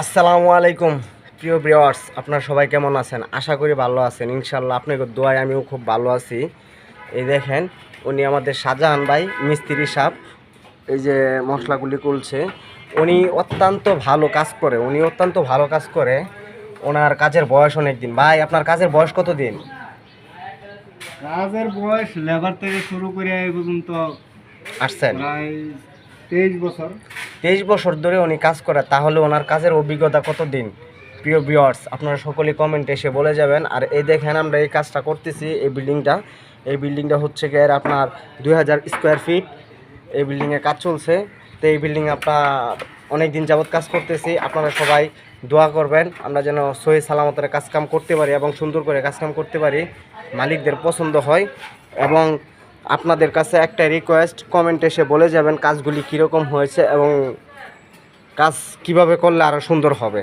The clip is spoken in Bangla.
আসসালামু আলাইকুম প্রিয় ভিউয়ার্স, আপনারা সবাই কেমন আছেন? আশা করি ভালো আছেন। ইনশাল্লাহ আপনাদের দোয়ায় আমিও খুব ভালো আছি। এই দেখেন, উনি আমাদের শাহজাহান ভাই মিস্ত্রি সাহেব। এই যে মশলাগুলি করছে, উনি অত্যন্ত ভালো কাজ করে। ওনার কাজের বয়স অনেক দিন। ভাই, আপনার কাজের বয়স কত দিন? কাজের বয়স লেবার থেকে শুরু করে এই পর্যন্ত আসছেন প্রায় 23 বছর। 23 বছর ধরে উনি কাজ করে। তাহলে ওনার কাজের অভিজ্ঞতা কত দিন? প্রিয় ভিউয়ার্স, আপনারা সকলেই কমেন্টে এসে বলে যাবেন। আর এই দেখেন, আমরা এই কাজটা করতেছি। এই বিল্ডিংটা হচ্ছে গিয়ে আপনার 2000 স্কোয়ার ফিট। এই বিল্ডিংয়ে কাজ চলছে। তো এই বিল্ডিংয়ে আপনার অনেক দিন যাবৎ কাজ করতেছি। আপনারা সবাই দোয়া করবেন আমরা যেন সহি সালামতের কাজকাম করতে পারি এবং সুন্দর করে কাজকাম করতে পারি, মালিকদের পছন্দ হয়। এবং আপনাদের কাছে একটা রিকোয়েস্ট, কমেন্টে এসে বলে যাবেন কাজগুলি কীরকম হয়েছে এবং কাজ কিভাবে করলে আরও সুন্দর হবে।